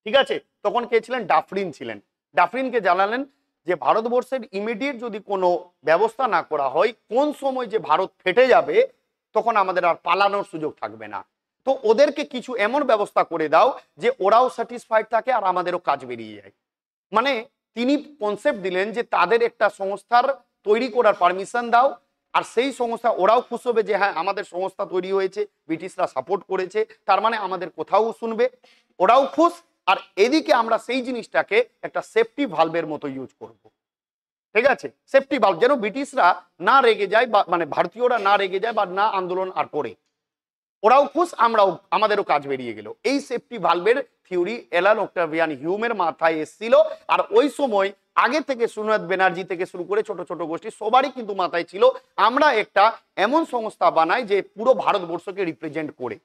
Speaker 1: ঠিক আছে। তখন কে ছিলেন? ডাফরিন ছিলেন। ডাফরিনকে জানালেন যে ভারতবর্ষের ইমিডিয়েট যদি কোনো ব্যবস্থা না করা হয়, কোন সময় যে ভারত ফেটে যাবে, তখন আমাদের আর পালানোর সুযোগ থাকবে না। তো ওদেরকে কিছু এমন ব্যবস্থা করে দাও যে ওরাও স্যাটিসফাইড থাকে আর আমাদেরও কাজ বেরিয়ে যায়। মানে তিনি কনসেপ্ট দিলেন যে তাদের একটা সংস্থার তৈরি করার পারমিশন দাও, আর সেই সংস্থা ওরাও খুশ হবে যে হ্যাঁ আমাদের সংস্থা তৈরি হয়েছে, ব্রিটিশরা সাপোর্ট করেছে, তার মানে আমাদের কোথাও শুনবে, ওরাও খুশ। আর এদিকে আমরা সেই জিনিসটাকে একটা সেফটি ভালভের মতো ইউজ করব, ঠিক আছে, সেফটি ভালভ, যেন ব্রিটিশরা না রেগে যায়, বা মানে ভারতীয়রা না রেগে যায় বা না আন্দোলন আর করে, ওরাও খুশ, আমরাও, আমাদেরও কাজ বেরিয়ে গেল। এই সেফটি ভালভের থিওরি এলান অক্টাভিয়ান হিউমের মাথায় এসেছিল। আর ওই সময় আগে থেকে সুরেন্দ্রনাথ ব্যানার্জি থেকে শুরু করে ছোট ছোট গোষ্ঠী সবারই কিন্তু মাথায় ছিল, আমরা একটা এমন সংস্থা বানাই যে পুরো ভারতবর্ষকে রিপ্রেজেন্ট করে।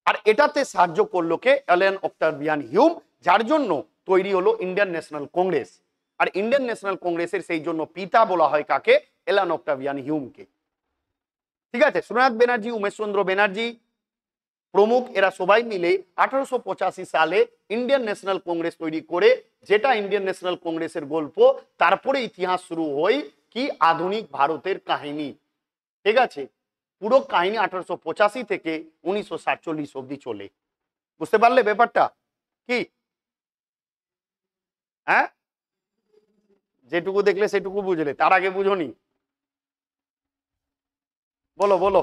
Speaker 1: আর এটাতে সাহায্য করলো কে? এলান অক্টাভিয়ান হিউম, যার জন্য তৈরি হলো ইন্ডিয়ান ন্যাশনাল কংগ্রেস। আর ইন্ডিয়ান ন্যাশনাল কংগ্রেসের সেই জন্য পিতা বলা হয় কাকে? এলান অক্টাভিয়ান হিউমকে, ঠিক আছে। সুরেন্দ্রনাথ ব্যানার্জি, উমেশচন্দ্র ব্যানার্জি প্রমুখ এরা সবাই মিলে 1885 সালে ইন্ডিয়ান ন্যাশনাল কংগ্রেস তৈরি করে, যেটা ইন্ডিয়ান ন্যাশনাল কংগ্রেসের গল্প। তারপরে ইতিহাস শুরু হয় কি আধুনিক ভারতের কাহিনী। ঠিক আছে, পুরো কাহিনী 1885 থেকে 1947 অব্দি চলে। বুঝতে পারলে ব্যাপারটা কি? হ্যাঁ, যেটুকু দেখলে সেটুকু বুঝলে, তার আগে বুঝোনি? বলো বলো।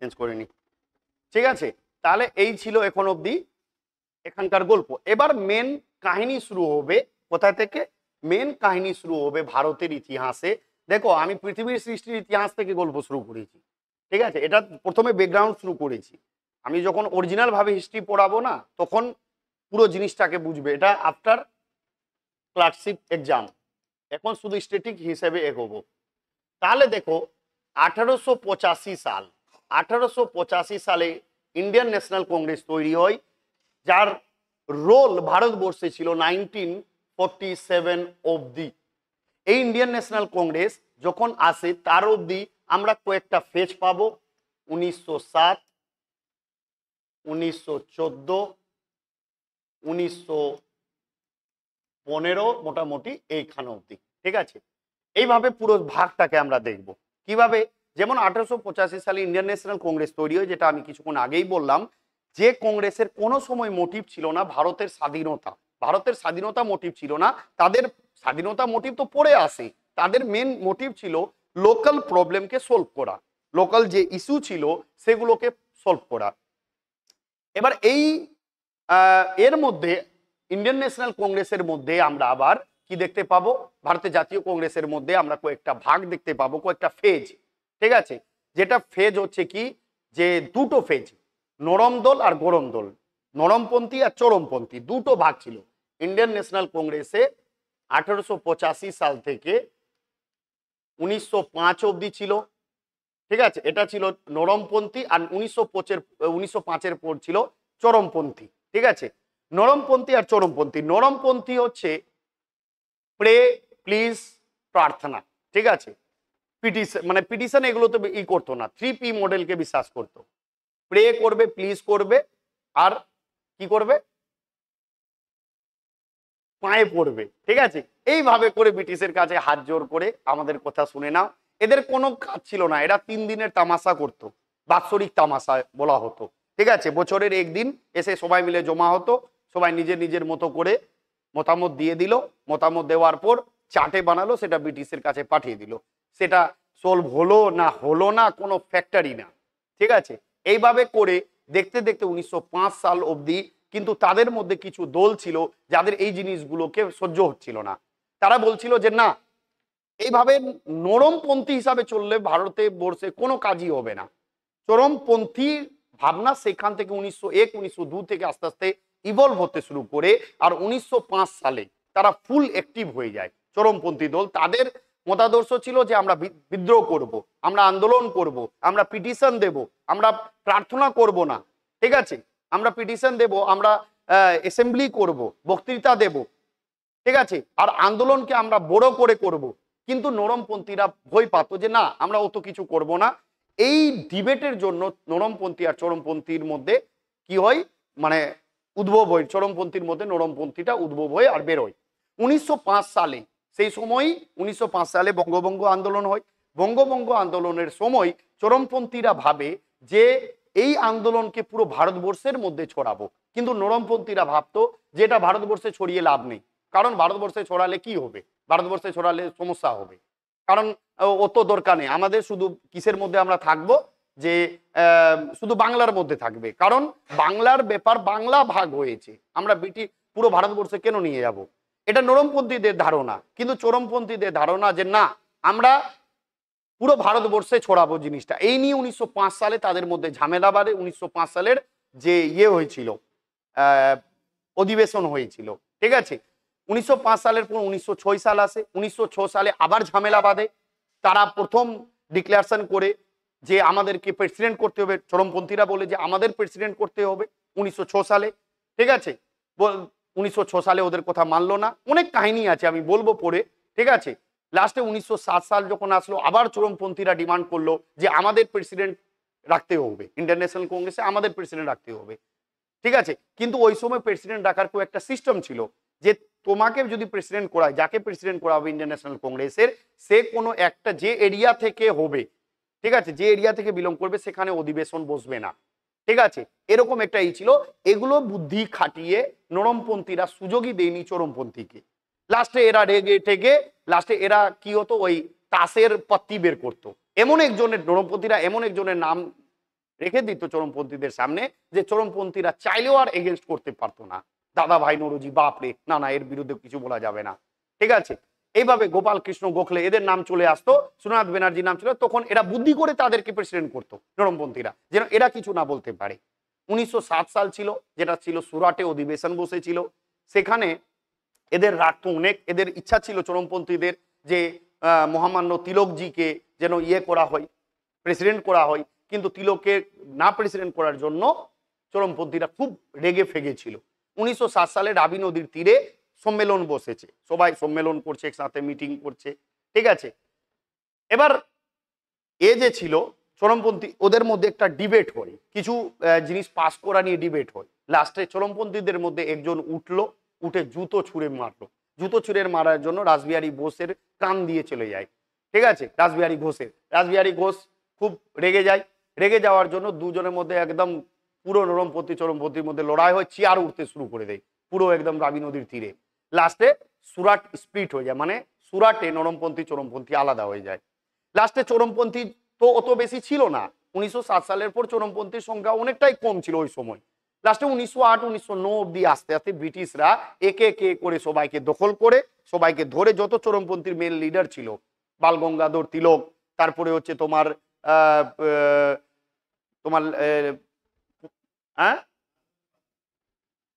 Speaker 1: চেঞ্জ করে নি। ঠিক আছে, তাহলে এই ছিল এখন অবধি এখানকার গল্প। এবার মেন কাহিনী শুরু হবে কোথা থেকে? মেন কাহিনী শুরু হবে ভারতের ইতিহাসে। দেখো, আমি পৃথিবীর সৃষ্টির ইতিহাস থেকে গল্প শুরু করেছি। ঠিক আছে, এটা প্রথমে ব্যাকগ্রাউন্ড শুরু করেছি। আমি যখন অরিজিনাল ভাবে হিস্ট্রি পড়াবো না, তখন পুরো জিনিসটাকে বুঝবে। এটা আফটার ক্লার্কশিপ এক্সাম, এখন শুধু স্ট্যাটিক হিসেবে এগোবো। তাহলে দেখো, 1885 সাল, 1885 সালে ইন্ডিয়ান ন্যাশনাল কংগ্রেস তৈরি হয়, যার রোল ভারতবর্ষে ছিল 1947 অবধি। এই ইন্ডিয়ান ন্যাশনাল কংগ্রেস যখন আসে তার অবধি আমরা কয়েকটা ফেজ পাবো। 1907, 1914, 1915, মোটামুটি এইখানে অবধি। ঠিক আছে, এইভাবে পুরো ভাগটাকে আমরা দেখব কিভাবে। যেমন 1885 সালে ইন্ডিয়ান ন্যাশনাল কংগ্রেস তৈরি হয়, যেটা আমি কিছুক্ষণ আগেই বললাম, যে কংগ্রেসের কোনো সময় মোটিভ ছিল না ভারতের স্বাধীনতা। ভারতের স্বাধীনতা মোটিভ ছিল না তাদের। স্বাধীনতা মোটিভ তো পরে আসে। তাদের মেন মোটিভ ছিল লোকাল প্রবলেমকে সলভ করা, লোকাল যে ইস্যু ছিল সেগুলোকে সলভ করা। এবার এই এর মধ্যে ইন্ডিয়ান ন্যাশনাল কংগ্রেসের মধ্যে আমরা আবার কি দেখতে পাবো? ভারতের জাতীয় কংগ্রেসের মধ্যে আমরা কয়েকটা ভাগ দেখতে পাবো, কয়েকটা ফেজ। ঠিক আছে, যেটা ফেজ হচ্ছে কি, যে দুটো ফেজ, নরম দল আর গরম দল, নরমপন্থী আর চরমপন্থী, দুটো ভাগ ছিল ইন্ডিয়ান ন্যাশনাল কংগ্রেসে। 1885 সাল থেকে 1905 অবধি ছিল। ঠিক আছে, এটা ছিল নরমপন্থী। আর 1905-এর পর ছিল চরমপন্থী। ঠিক আছে, নরমপন্থী আর চরমপন্থী। নরমপন্থী হচ্ছে প্রে, প্লিজ, প্রার্থনা। ঠিক আছে, পিটিশন, মানে পিটিশন এগুলো তো ই করতো না, 3P মডেলকে বিশ্বাস করতো। প্রে করবে, প্লিজ করবে, আর কি করবে? পায়ে পড়বে। ঠিক আছে, এইভাবে করে ব্রিটিশের কাছে হাত জোর করে আমাদের কথা শুনে নাও। এদের কোনো কাজ ছিল না, এরা 3 দিনের তামাশা করতো, বাৎসরিক তামাশা বলা হতো। ঠিক আছে, বছরের একদিন এসে সবাই মিলে জমা হতো, সবাই নিজের নিজের মতো করে মতামত দিয়ে দিল। মতামত দেওয়ার পর চার্টে বানালো, সেটা ব্রিটিশের কাছে পাঠিয়ে দিল। সেটা সলভ হলো না কোনো ফ্যাক্টরি না। ঠিক আছে, এইভাবে করে দেখতে দেখতে 1905 সাল অবধি কিন্তু তাদের মধ্যে কিছু দল ছিল যাদের এই জিনিসগুলোকে সহ্য হচ্ছিল না। তারা বলছিল যে না, এইভাবে নরমপন্থী হিসাবে চললে ভারতে বর্ষে কোনো কাজই হবে না। চরমপন্থী ভাবনা সেখান থেকে 1901, 1902 থেকে আস্তে আস্তে ইভলভ হতে শুরু করে। আর 1905 সালে তারা ফুল অ্যাক্টিভ হয়ে যায় চরমপন্থী দল। তাদের মতাদর্শ ছিল যে আমরা বিদ্রোহ করব, আমরা আন্দোলন করব, আমরা পিটিশন দেব, আমরা প্রার্থনা করব না। ঠিক আছে, আমরা পিটিশন দেব, আমরা অ্যাসেম্বলি করব, বক্তৃতা দেব। ঠিক আছে, আর আন্দোলনকে আমরা বড় করে করব, কিন্তু নরমপন্থীরা ভয় পাতো যে না আমরা অত কিছু করব না। এই ডিবেটের জন্য নরমপন্থী আর চরমপন্থীর মধ্যে কি হয়, মানে উদ্ভব হয়, চরমপন্থীর মধ্যে নরমপন্থীটা উদ্ভব হয় আর বেরোয় 1905 সালে। সেই সময় 1905 সালে বঙ্গভঙ্গ আন্দোলন হয়। বঙ্গভঙ্গ আন্দোলনের সময় চরমপন্থীরা ভাবে যে এই আন্দোলনকে পুরো ভারতবর্ষের মধ্যে ছড়াবো, কিন্তু নরমপন্থীরা ভাবতো যে এটা ভারতবর্ষে ছড়িয়ে লাভ নেই, কারণ ভারতবর্ষে ছড়ালে কি হবে, ভারতবর্ষে ছড়ালে সমস্যা হবে, কারণ অত দরকার নেই, আমাদের শুধু কিসের মধ্যে আমরা থাকবো, যে শুধু বাংলার মধ্যে থাকবে, কারণ বাংলার ব্যাপার, বাংলা ভাগ হয়েছে, আমরা পুরো ভারতবর্ষে কেন নিয়ে যাব। এটা নরমপন্থীদের ধারণা, কিন্তু চরমপন্থীদের ধারণা যে না আমরা পুরো ভারতবর্ষে ছড়াবো জিনিসটা। এই নিয়ে 1905 সালে তাদের মধ্যে ঝামেলা বাড়ে। 1905 সালের যে হয়েছিল, অধিবেশন হয়েছিল, ঠিক আছে, 1905 সালের পর 1906 সাল আসে। 1906 সালে আবার ঝামেলা বাঁধে। তারা প্রথম ডিক্লারেশন করে যে আমাদেরকে প্রেসিডেন্ট করতে হবে, চরমপন্থীরা বলে যে আমাদের প্রেসিডেন্ট করতে হবে 1906 সালে, ঠিক আছে। 1906 সালে ওদের কথা মানলো না, অনেক কাহিনী আছে আমি বলবো পরে, ঠিক আছে। লাস্টে 1907 সাল যখন আসলো, আবার চরমপন্থীরা ডিমান্ড করলো যে আমাদের প্রেসিডেন্ট রাখতে হবে, ইন্টারন্যাশনাল কংগ্রেসে আমাদের প্রেসিডেন্ট রাখতে হবে, ঠিক আছে। কিন্তু ওই সময় প্রেসিডেন্ট রাখার খুব একটা সিস্টেম ছিল যে তোমাকে যদি প্রেসিডেন্ট করায়, যাকে প্রেসিডেন্ট করা হবে ইন্টারন্যাশনাল কংগ্রেসের, সে কোনো একটা যে এরিয়া থেকে হবে, ঠিক আছে, যে এরিয়া থেকে বিলং করবে সেখানে অধিবেশন বসবে না, ঠিক আছে, এরকম একটা ছিল। এগুলো বুদ্ধি খাটিয়ে নরমপন্থীরা সুযোগই দেয়নি চরমপন্থীকে। লাস্টে এরা রেগে টেগে লাস্টে এরা কি হতো, ওই তাসের পাত্তি বের করতো। এমন একজনের, নরমপন্থীরা এমন একজনের নাম রেখে দিত চরমপন্থীদের সামনে যে চরমপন্থীরা চাইলেও আর এগেনস্ট করতে পারতো না। দাদা ভাই নরজি, বাপরে, না না এর বিরুদ্ধে কিছু বলা যাবে না, ঠিক আছে। এইভাবে গোপাল কৃষ্ণ গোখলে এদের নাম চলে আসতো, সোমনাথ ব্যানার্জির নাম ছিল, তখন এরা বুদ্ধি করে তাদেরকে প্রেসিডেন্ট করতো নরমপন্থীরা, যেন এরা কিছু না বলতে পারে। 1907 সাল ছিল, যেটা ছিল সুরাটে অধিবেশন বসেছিল। সেখানে এদের রাগ তো অনেক, এদের ইচ্ছা ছিল চরমপন্থীদের যে মহামান্য তিলকজিকে যেন করা হয়, প্রেসিডেন্ট করা হয়, কিন্তু তিলককে না প্রেসিডেন্ট করার জন্য চরমপন্থীরা খুব রেগে ফেগেছিল। 1907 সালে রাবি নদীর তীরে সম্মেলন বসেছে, সবাই সম্মেলন করছে, একসাথে মিটিং করছে, ঠিক আছে। এবার যে ছিল চরমপন্থী, ওদের মধ্যে একটা ডিবেট হয়, কিছু জিনিস পাস করা নিয়ে ডিবেট হয়। লাস্টে চরমপন্থীদের মধ্যে একজন উঠে জুতো ছুঁড়ে মারলো। জুতো ছুঁড়ে মারার জন্য রাসবিহারী ঘোষের কান দিয়ে চলে যায়, ঠিক আছে। রাসবিহারী ঘোষ খুব রেগে যায়। রেগে যাওয়ার জন্য দুজনের মধ্যে একদম পুরো নরমপন্থী চরমপন্থীর মধ্যে লড়াই হয়, চেয়ার উঠতে শুরু করে দেয় পুরো একদম রাবি নদীর তীরে। লাস্টে সুরাট স্প্লিট হয়ে যায়, মানে সুরাটে নরমপন্থী চরমপন্থী আলাদা হয়ে যায়। লাস্টে চরমপন্থী তো অত বেশি ছিল না, 1907 সালের পর চরমপন্থীর সংখ্যা অনেকটাই কম ছিল ওই সময়। লাস্টে 1908 1909 অব্দি আস্তে আস্তে ব্রিটিশরা একে একে করে সবাইকে দখল করে, সবাইকে ধরে, যত চরমপন্থীর মেন লিডার ছিল, বাল গঙ্গাধর তিলক, তারপরে হচ্ছে তোমার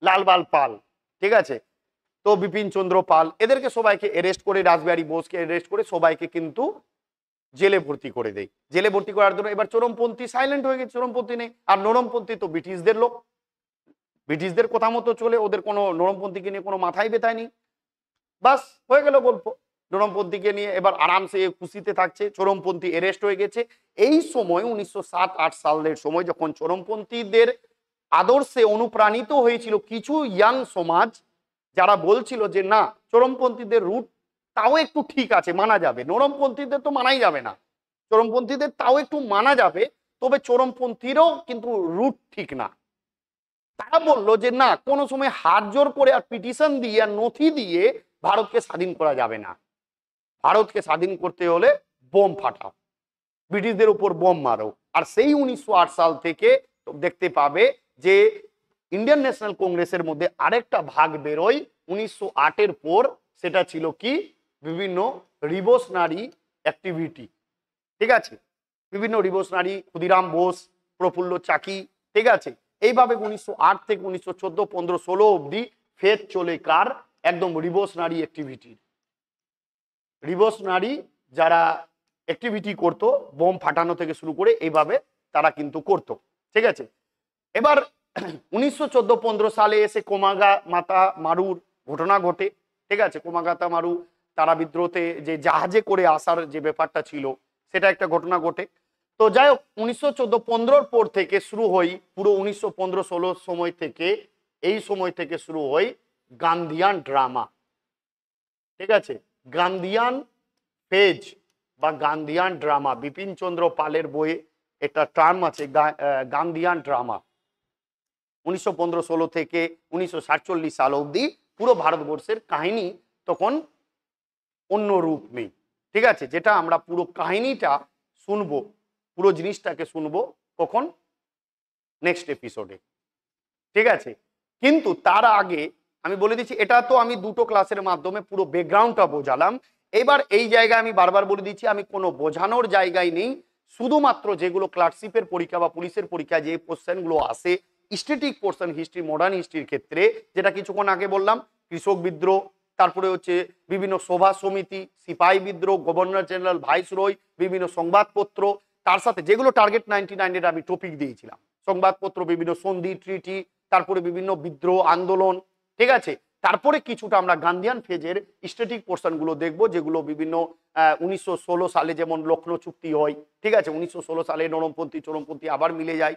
Speaker 1: লালবাল পাল, ঠিক আছে, তো বিপিন চন্দ্র পাল, এদেরকে সবাইকে অ্যারেস্ট করে, রাসবিহারী বোসকে অ্যারেস্ট করে সবাইকে কিন্তু জেলে ভর্তি করে দেয়। জেলে ভর্তি করার জন্য এবার চরমপন্থী সাইলেন্ট হয়ে গেছে, চরমপন্থী নেই। আর নরমপন্থী তো ব্রিটিশদের লোক, ব্রিটিশদের কথা মতো চলে, ওদের কোনো নরমপন্থীকে নিয়ে কোনো মাথায় ব্যথায় নেই। বাস হয়ে গেল গল্প। চরমপন্থীকে নিয়ে এবার আরামসে খুশিতে থাকছে, চরমপন্থী অ্যারেস্ট হয়ে গেছে। এই সময় 1907-08 সালের সময় যখন চরমপন্থীদের আদর্শে অনুপ্রাণিত হয়েছিল কিছু ইয়াং সমাজ, যারা বলছিল যে না চরমপন্থীদের রুট তাও একটু ঠিক আছে, মানা যাবে, নরমপন্থীদের তো মানাই যাবে না, চরমপন্থীদের তাও একটু মানা যাবে, তবে চরমপন্থীরও কিন্তু রুট ঠিক না। তারা বললো যে না, কোনো সময় হাত জোর করে আর পিটিশন দিয়ে আর নথি দিয়ে ভারতকে স্বাধীন করা যাবে না। ভারতকে স্বাধীন করতে হলে বোম ফাটাও, ব্রিটিশদের উপর বোম মারো। আর সেই 1908 সাল থেকে দেখতে পাবে যে ইন্ডিয়ান ন্যাশনাল কংগ্রেসের মধ্যে আরেকটা ভাগ বেরোয় 1908-এর পর। সেটা ছিল কি, বিভিন্ন রিভোশনারি অ্যাক্টিভিটি, ঠিক আছে, বিভিন্ন রিভোশনারি, ক্ষুদিরাম বোস, প্রফুল্ল চাকি, ঠিক আছে। এইভাবে 1908 থেকে 1914, 15, 16 অব্দি ফের চলে কার, একদম রিভোশনারি অ্যাক্টিভিটি। রিভোশনারি যারা অ্যাক্টিভিটি করতো, বোম ফাটানো থেকে শুরু করে এইভাবে তারা কিন্তু করতো, ঠিক আছে। এবার 1914-15 সালে এসে কোমাগা মাতা মারুর ঘটনা ঘটে, ঠিক আছে, কোমাগাতা মারু তারা বিদ্রোহতে যে জাহাজে করে আসার যে ব্যাপারটা ছিল সেটা একটা ঘটনা ঘটে। তো যাই হোক 1914-15 পর থেকে শুরু হই, পুরো 1915-16 সময় থেকে, এই সময় থেকে শুরু হয় গান্ধিয়ান ড্রামা। ঠিক আছে, গান্ধিয়ান ফেজ বা গান্ধিয়ান ড্রামা, বিপিন চন্দ্র পালের বইয়ে একটা টার্ম আছে গান্ধিয়ান ড্রামা। 1915-16 থেকে 1947 সাল অবধি পুরো ভারতবর্ষের কাহিনী তখন অন্য রূপ নেই। ঠিক আছে, যেটা আমরা পুরো কাহিনীটা শুনবো, পুরো জিনিসটাকে শুনবো কখন, নেক্সট এপিসোডে। ঠিক আছে, কিন্তু তার আগে আমি বলে দিচ্ছি, এটা তো আমি দুটো ক্লাসের মাধ্যমে পুরো ব্যাকগ্রাউন্ডটা বোঝালাম। এবার এই জায়গায় আমি বারবার বলে দিচ্ছি, আমি কোনো বোঝানোর জায়গায় নেই, শুধুমাত্র যেগুলো ক্লার্কশিপের পরীক্ষা বা পুলিশের পরীক্ষায় যে কোশ্চেনগুলো আসে স্ট্যাটিক পোর্শন হিস্ট্রি, মডার্ন হিস্ট্রির ক্ষেত্রে, যেটা কিছুক্ষণ আগে বললাম, কৃষক বিদ্রোহ, তারপরে হচ্ছে বিভিন্ন সভা সমিতি, সিপাহী বিদ্রোহ, গভর্নর জেনারেল, ভাইসরয়, বিভিন্ন সংবাদপত্র, তার সাথে যেগুলো টার্গেট 99-এর আমি টপিক দিয়েছিলাম, সংবাদপত্র, বিভিন্ন সন্ধি, ট্রিটি, তারপরে বিভিন্ন বিদ্রোহ আন্দোলন। ঠিক আছে, তারপরে কিছুটা আমরা গান্ধিয়ান ফেজের স্ট্যাটিক পোর্শনগুলো দেখবো, যেগুলো বিভিন্ন 1916 সালে যেমন লখনৌ চুক্তি হয়। ঠিক আছে, 1916 সালে নরমপন্থী চরমপন্থী আবার মিলে যায়।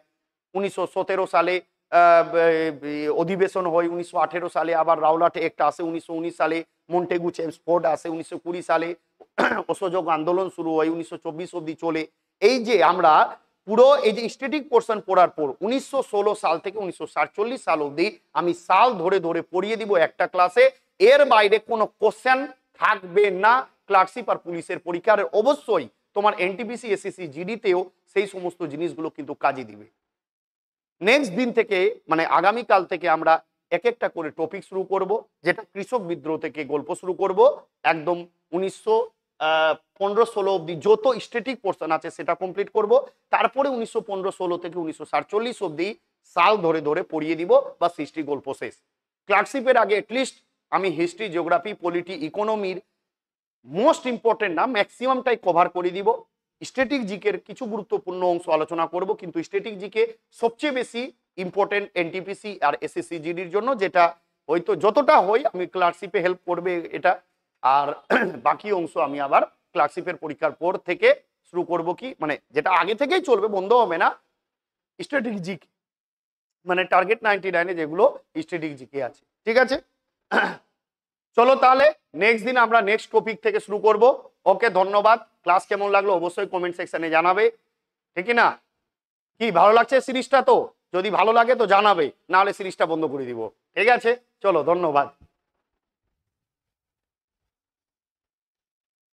Speaker 1: 1917 সালে অধিবেশন হয়। 1918 সালে আবার রাওলাট অ্যাক্ট আসে। 1919 সালে মন্টেগু চেমসফোর্ড আসে। 1920 সালে অসহযোগ আন্দোলন শুরু হয়, 1924 অবধি চলে। এই যে আমরা পুরো এই যে স্ট্যাটিক পোর্শন পড়ার পর 1916 সাল থেকে 1947 সাল অবধি আমি সাল ধরে ধরে পড়িয়ে দিব একটা ক্লাসে। এর বাইরে কোনো কোশ্চেন থাকবে না ক্লার্কশিপ আর পুলিশের পরীক্ষার। অবশ্যই তোমার এনটিপিসি, এসএসসি, জিডিতেও সেই সমস্ত জিনিসগুলো কিন্তু কাজে দিবে। নেক্সট দিন থেকে মানে আগামীকাল থেকে আমরা এক একটা করে টপিক শুরু করব, যেটা কৃষক বিদ্রোহ থেকে গল্প শুরু করব, একদম 1915-16 অবধি যত স্ট্যাটিক পোর্শন আছে সেটা কমপ্লিট করব। তারপরে 1915-16 থেকে 1947 অবধি সাল ধরে ধরে পড়িয়ে দিব, বা হিস্ট্রি গল্প শেষ। ক্লার্কশিপের আগে অ্যাটলিস্ট আমি হিস্ট্রি, জিওগ্রাফি, পলিটি, ইকোনমির মোস্ট ইম্পর্টেন্ট না ম্যাক্সিমামটাই কভার করে দিব। স্ট্যাটিক জিকের কিছু গুরুত্বপূর্ণ অংশ আলোচনা করব, কিন্তু স্ট্যাটিক জিকে সবচেয়ে বেশি ইম্পর্টেন্ট এনটিপিসি আর এসএসসি জিডির জন্য, যেটা হয়তো যতটা হয় আমি ক্লার্কশিপে হেল্প করবে এটা। আর বাকি অংশ আমি আবার ক্লার্কশিপের পরীক্ষার পর থেকে শুরু করব, কি মানে যেটা আগে থেকেই চলবে, বন্ধ হবে না, স্ট্যাটিক জিকে মানে টার্গেট 99-এ যেগুলো স্ট্যাটিক জিকে আছে। ঠিক আছে, চলো তাহলে নেক্সট দিন আমরা নেক্সট টপিক থেকে শুরু করব। ওকে, ধন্যবাদ। ক্লাস কেমন লাগলো অবশ্যই কমেন্ট সেকশনে জানাবে, ঠিক না? কি ভালো লাগছে সিরিজটা? তো যদি ভালো লাগে তো জানাবে, না হলে সিরিজটা বন্ধ করে দিব। ঠিক আছে, চলো, ধন্যবাদ।